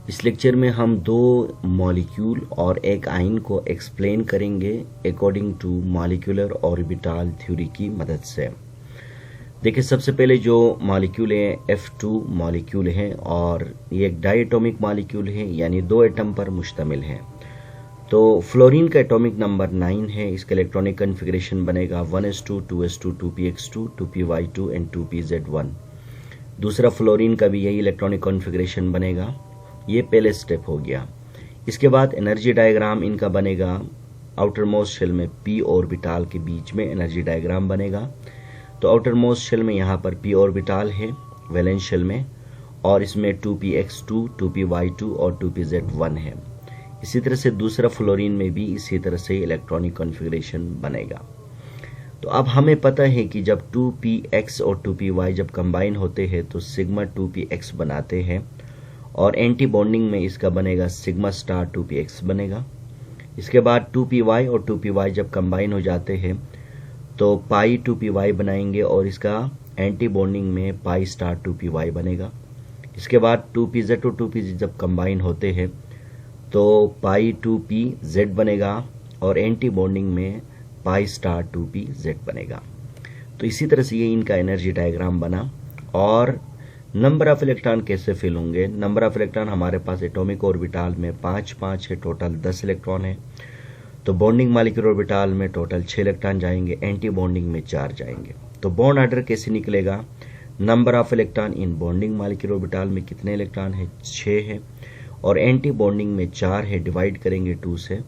इस लेक्चर में हम दो मॉलिक्यूल और एक आयन को एक्सप्लेन करेंगे according to molecular orbital theory की मदद से। देखिए, सबसे पहले जो मॉलिक्यूल है F2 मॉलिक्यूल है और ये एक डायटोमिक मॉलिक्यूल है, यानी दो एटम पर मुश्तमिल है। तो फ्लोरीन का एटॉमिक नंबर 9 है। इसका इलेक्ट्रॉनिक कन्फिग्रेशन बनेगा 1s2 2s2 2px2 2py2 and 2pz1। दूसरा फ्लोरीन का भी यही इलेक्ट्रॉनिक कॉन्फ़िगरेशन बनेगा। ये पहले स्टेप हो गया। इसके बाद एनर्जी डायग्राम इनका बनेगा। आउटर मोस्ट शेल में p ऑर्बिटल के बीच में एनर्जी डायग्राम बनेगा। तो आउटर मोस्ट शेल में यहाँ पर p ऑर्बिटल है वैलेंस शेल में, और इसमें 2px2 2py2 और 2pz1 है। इसी तरह से दूसरा फ्लोरीन में भी इसी तरह से इलेक्ट्रॉनिक कॉन्फ़िगरेशन बनेगा। तो अब हमें पता है कि जब 2px और 2py जब कंबाइन होते हैं तो सिग्मा 2px बनाते हैं, और एंटी बॉन्डिंग में इसका बनेगा सिग्मा स्टार 2px बनेगा। इसके बाद 2py और 2py जब कंबाइन हो जाते हैं तो पाई 2py बनाएंगे, और इसका एंटी बॉन्डिंग में पाई स्टार 2py बनेगा। इसके बाद 2pz और 2pz जब कंबाइन होते हैं तो पाई 2pz बनेगा, और एंटी बॉन्डिंग में पाई स्टार 2pz बनेगा। तो इसी तरह से ये इनका एनर्जी डायग्राम बना। और नंबर ऑफ इलेक्ट्रॉन कैसे फिल होंगे? नंबर ऑफ इलेक्ट्रॉन हमारे पास एटॉमिक ऑर्बिटल में 5 है, टोटल 10 इलेक्ट्रॉन है। तो बॉन्डिंग मॉलिक्यूलर ऑर्बिटल में टोटल 6 इलेक्ट्रॉन जाएंगे, एंटी बॉन्डिंग में 4 जाएंगे। तो बॉन्ड ऑर्डर कैसे निकलेगा? Number of electron in bonding molecular orbital में कितने इलेक्ट्रॉन है? 6 है, और एंटी बॉन्डिंग में 4 है, डिवाइड करेंगे 2 से।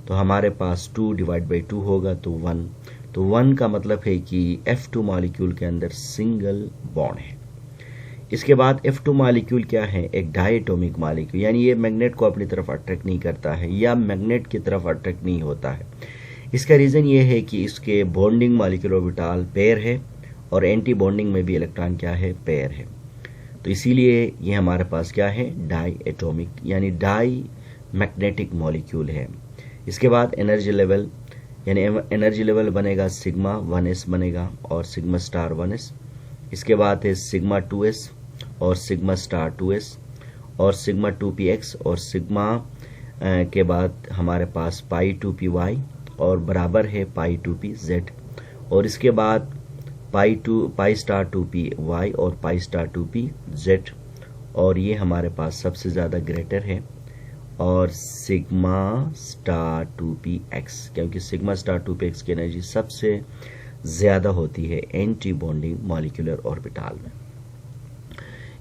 तो हमारे पास 2 डिवाइड बाई 2 होगा तो 1। तो 1 का मतलब है कि F2 मॉलिक्यूल के अंदर सिंगल बॉन्ड है। इसके बाद F2 मॉलिक्यूल क्या है? एक डायटोमिक मॉलिक्यूल, यानी ये मैग्नेट को अपनी तरफ अट्रैक्ट नहीं करता है या मैग्नेट की तरफ अट्रैक्ट नहीं होता है। इसका रीज़न ये है कि इसके बॉन्डिंग मॉलिक्यूलर ऑर्बिटल पेयर है, और एंटी बॉन्डिंग में भी इलेक्ट्रॉन क्या है? पेयर है। तो इसीलिए ये हमारे पास क्या है? डाई एटोमिक यानी डाई मैग्नेटिक मॉलिक्यूल है। इसके बाद एनर्जी लेवल, यानी एनर्जी लेवल बनेगा सिग्मा 1s बनेगा, और सिग्मा स्टार 1s। इसके बाद है सिग्मा 2s और सिग्मा स्टार 2s, और सिग्मा 2px, और सिग्मा के बाद हमारे पास पाई 2py और बराबर है पाई 2pz, और इसके बाद पाई स्टार 2py और पाई स्टार 2pz, और ये हमारे पास सबसे ज़्यादा ग्रेटर है, और सिग्मा स्टार 2px, क्योंकि सिग्मा स्टार 2px की एनर्जी सबसे ज़्यादा होती है एंटी बॉन्डिंग मॉलिक्यूलर ऑर्बिटल में।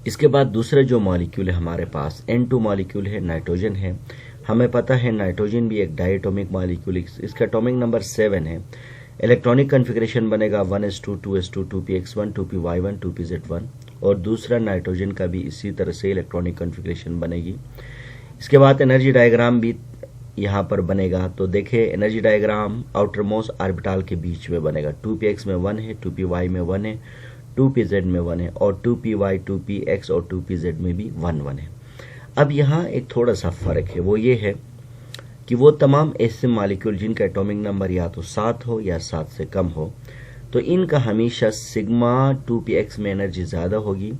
इसके बाद दूसरा जो मॉलिक्यूल है हमारे पास N2 मॉलिक्यूल है, नाइट्रोजन है। हमें पता है नाइट्रोजन भी एक डायटोमिक मॉलिक्यूल, इसका एटॉमिक नंबर 7 है। इलेक्ट्रॉनिक कन्फिग्रेशन बनेगा 1s2 2s2 2px1 2py1 2pz1, और दूसरा नाइट्रोजन का भी इसी तरह से इलेक्ट्रॉनिक कन्फिग्रेशन बनेगी। इसके बाद एनर्जी डायग्राम भी यहाँ पर बनेगा। तो देखिए, energy diagram outer most orbital के बीच में बनेगा। 2px में 1 है, 2py में 1 है, 2pz में 1 है, और 2py 2px और 2pz में भी 1 है। अब यहाँ एक थोड़ा सा फर्क है, वो ये है कि वो तमाम ऐसे मॉलिक्यूल जिनका एटॉमिक नंबर या तो 7 हो या 7 से कम हो, तो इनका हमेशा सिग्मा 2px में एनर्जी ज़्यादा होगी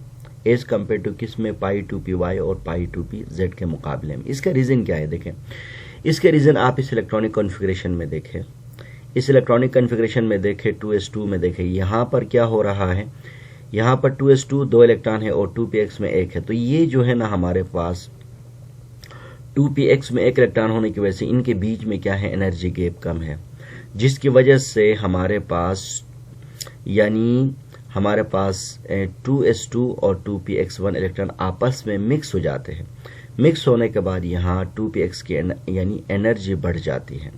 एज कम्पेयर टू किस में? पाई 2py और पाई 2pz के मुकाबले में। इसका रीज़न क्या है? देखें, इसके रीज़न आप इस इलेक्ट्रॉनिक कॉन्फ़िगरेशन में देखें। इस इलेक्ट्रॉनिक कॉन्फ़िगरेशन में देखें, 2s2 में देखें, यहाँ पर क्या हो रहा है? यहाँ पर 2s2 2 इलेक्ट्रॉन है और 2px में 1 है। तो ये जो है ना, हमारे पास 2px में 1 इलेक्ट्रॉन होने की वजह से इनके बीच में क्या है? एनर्जी गैप कम है, जिसकी वजह से हमारे पास यानी हमारे पास 2s2 और 2px1 इलेक्ट्रॉन आपस में मिक्स हो जाते हैं। मिक्स होने के बाद यहाँ 2px की यानी एनर्जी बढ़ जाती है।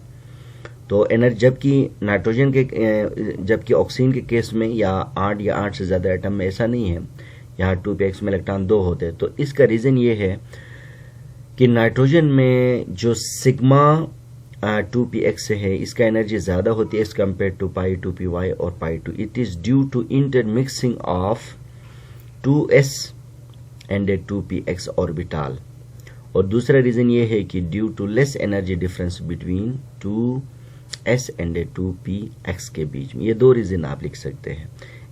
तो एनर्जी, जबकि नाइट्रोजन के जबकि ऑक्सीजन के केस में या 8 से ज़्यादा एटम में ऐसा नहीं है, यहाँ 2px में इलेक्ट्रॉन 2 होते हैं। तो इसका रीज़न ये है कि नाइट्रोजन में जो सिग्मा 2px है, इसका एनर्जी ज़्यादा होती है as compare to pi 2py और pi 2। It is due to intermixing of 2s and a 2px orbital. और दूसरा रीज़न ये है कि due to less energy difference between 2s and 2px के बीच में। ये दो रीज़न आप लिख सकते हैं।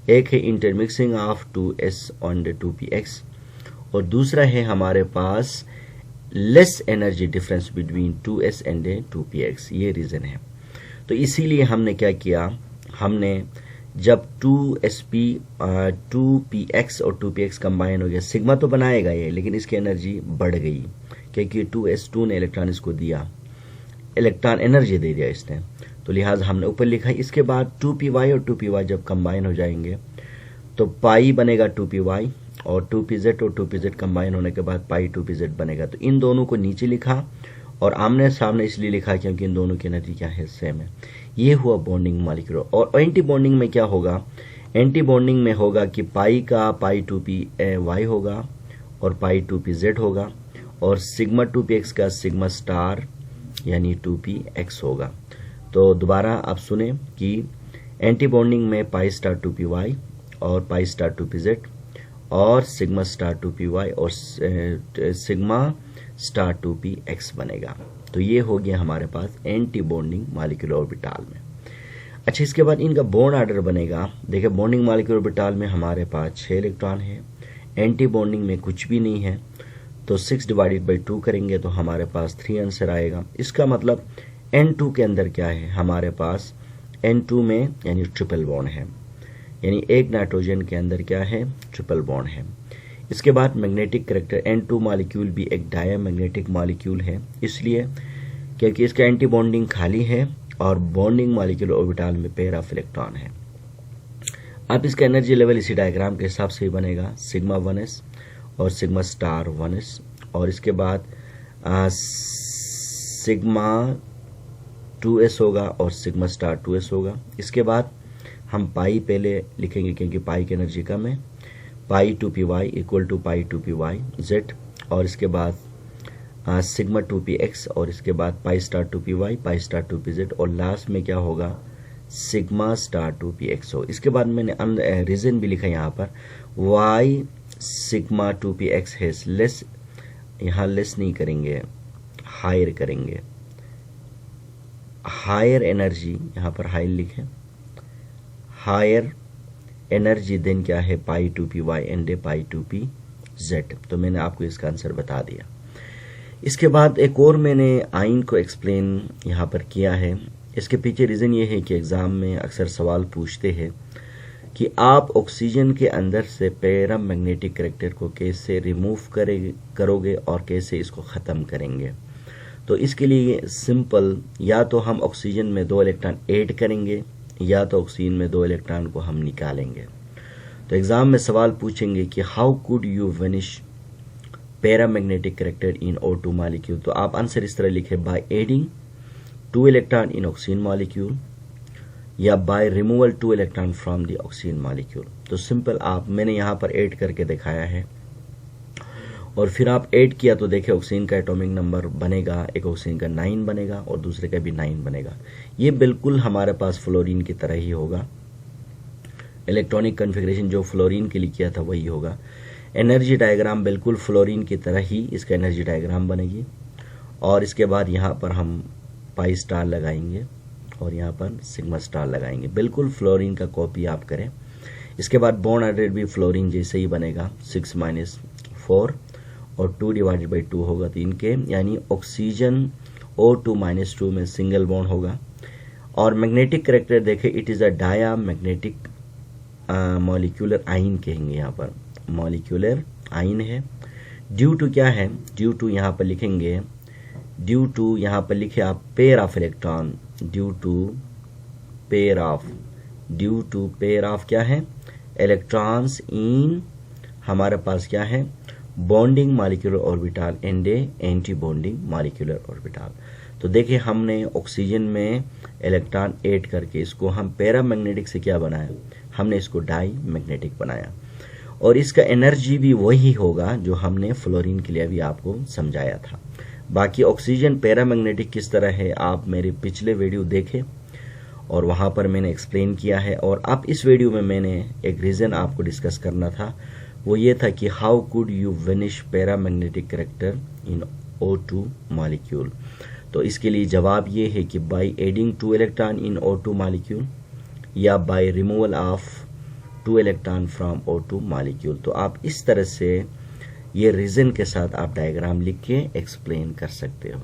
एक है intermixing of 2s and 2px, और दूसरा है हमारे पास less energy difference between 2s and 2px, ये रीज़न है। तो इसीलिए हमने क्या किया, हमने जब 2px और 2px कंबाइन हो गया, सिग्मा तो बनाएगा ये, लेकिन इसकी एनर्जी बढ़ गई क्योंकि 2s2 ने इलेक्ट्रॉन इसको दिया, इलेक्ट्रॉन एनर्जी दे दिया इसने, तो लिहाजा हमने ऊपर लिखा है। इसके बाद 2py और 2py जब कंबाइन हो जाएंगे तो पाई बनेगा 2py, और 2pz और 2pz कंबाइन होने के बाद पाई 2pz बनेगा। तो इन दोनों को नीचे लिखा और आमने सामने इसलिए लिखा क्योंकि इन दोनों की एनर्जी क्या है, सेम है। ये हुआ बॉन्डिंग मॉलिक्यूल। और एंटी बॉन्डिंग में क्या होगा, एंटी बॉन्डिंग में होगा कि पाई का पाई 2py होगा और पाई 2pz होगा, और सिग्मा 2px का सिग्मा स्टार यानी 2px होगा। तो दोबारा आप सुने कि एंटी बॉन्डिंग में पाई स्टार 2py और पाई स्टार 2pz और सिग्मा स्टार 2py और सिग्मा स्टार 2px बनेगा। तो ये हो गया हमारे पास एंटी बॉन्डिंग मॉलिक्यूलर ऑर्बिटल में। अच्छा, इसके बाद इनका बॉन्ड ऑर्डर बनेगा। देखिए, बॉन्डिंग मॉलिक्यूलर ऑर्बिटल में हमारे पास 6 इलेक्ट्रॉन है, एंटी बॉन्डिंग में कुछ भी नहीं है, तो 6 डिवाइडेड बाई 2 करेंगे तो हमारे पास 3 आंसर आएगा। इसका मतलब N2 के अंदर क्या है, हमारे पास N2 में यानी ट्रिपल बॉन्ड है, यानी एक नाइट्रोजन के अंदर क्या है, ट्रिपल बॉन्ड है। इसके बाद मैग्नेटिक कैरेक्टर, N2 मॉलिक्यूल भी एक डायमैग्नेटिक मॉलिक्यूल है, इसलिए क्योंकि इसका एंटी बॉन्डिंग खाली है और बॉन्डिंग मॉलिक्यूल ऑर्बिटल में पेयर ऑफ इलेक्ट्रॉन है। अब इसका एनर्जी लेवल इसी डायग्राम के हिसाब से ही बनेगा, सिग्मा 1s और सिग्मा स्टार 1s, और इसके बाद सिग्मा 2s होगा और सिग्मा स्टार 2s होगा। इसके बाद हम पाई पहले लिखेंगे क्योंकि पाई की एनर्जी कम है, pi 2py equal to pi 2py z, और इसके बाद सिग्मा 2px, और इसके बाद pi star 2py pi star 2pz, और लास्ट में क्या होगा, सिग्मा स्टार 2px हो। इसके बाद मैंने रीजन भी लिखा यहाँ पर, वाई सिग्मा 2px है लेस, यहाँ लेस नहीं करेंगे, हायर करेंगे, हायर एनर्जी, यहाँ पर हाई लिखें, हायर एनर्जी देन क्या है, pi 2py and pi 2pz। तो मैंने आपको इसका आंसर बता दिया। इसके बाद एक और मैंने आयन को एक्सप्लेन यहाँ पर किया है। इसके पीछे रीज़न ये है कि एग्ज़ाम में अक्सर सवाल पूछते हैं कि आप ऑक्सीजन के अंदर से पैरामैग्नेटिक कैरेक्टर को कैसे रिमूव करोगे और कैसे इसको ख़त्म करेंगे। तो इसके लिए सिंपल, या तो हम ऑक्सीजन में 2 इलेक्ट्रॉन ऐड करेंगे या तो ऑक्सीजन में 2 इलेक्ट्रॉन को हम निकालेंगे। तो एग्ज़ाम में सवाल पूछेंगे कि how could you vanish paramagnetic character in O2 molecule. तो आप आंसर इस तरह लिखे, by adding 2 electron in oxygen molecule या by removal 2 electron from the oxygen molecule. तो सिंपल मैंने यहाँ पर ऐड करके दिखाया है, और फिर आप ऐड किया तो देखिए ऑक्सीजन का एटॉमिक नंबर बनेगा, एक ऑक्सीजन का 9 बनेगा और दूसरे का भी 9 बनेगा। ये बिल्कुल हमारे पास फ्लोरीन की तरह ही होगा, इलेक्ट्रॉनिक कन्फिग्रेशन जो फ्लोरीन के लिए किया था वही होगा। एनर्जी डायग्राम बिल्कुल फ्लोरीन की तरह ही इसका एनर्जी डायग्राम बनेगी, और इसके बाद यहाँ पर हम पाई स्टार लगाएंगे और यहाँ पर सिग्मा स्टार लगाएंगे, बिल्कुल फ्लोरीन का कॉपी आप करें। इसके बाद बॉन्ड ऑर्डर भी फ्लोरीन जैसे ही बनेगा, 6 - 4 और 2 डिवाइडेड बाई 2 होगा, तो इनके यानी ऑक्सीजन O2 - 2 में सिंगल बॉन्ड होगा। और मैग्नेटिक कैरेक्टर देखें, it is a diamagnetic molecular ion कहेंगे, यहाँ पर मॉलिक्यूलर आयन है। ड्यू टू क्या है, ड्यू टू यहाँ पर लिखेंगे, ड्यू टू यहाँ पर लिखे आप pair of electron, due to pair of, due to pair of क्या है, इलेक्ट्रॉन्स इन हमारे पास क्या है, bonding molecular orbital and anti bonding molecular orbital. तो देखिए हमने ऑक्सीजन में इलेक्ट्रॉन ऐड करके इसको हम पैरामैग्नेटिक से क्या बनाया, हमने इसको डाई मैग्नेटिक बनाया, और इसका एनर्जी भी वही होगा जो हमने फ्लोरीन के लिए अभी आपको समझाया था। बाकी ऑक्सीजन पैरामैग्नेटिक किस तरह है आप मेरे पिछले वीडियो देखें और वहाँ पर मैंने एक्सप्लेन किया है। और अब इस वीडियो में मैंने एक रीज़न आपको डिस्कस करना था, वो ये था कि how could you vanish paramagnetic character in O2 molecule. तो इसके लिए जवाब ये है कि by adding 2 electron in O2 molecule या by removal of 2 electron from O2 molecule. तो आप इस तरह से ये रीजन के साथ आप डायग्राम लिख के एक्सप्लेन कर सकते हो।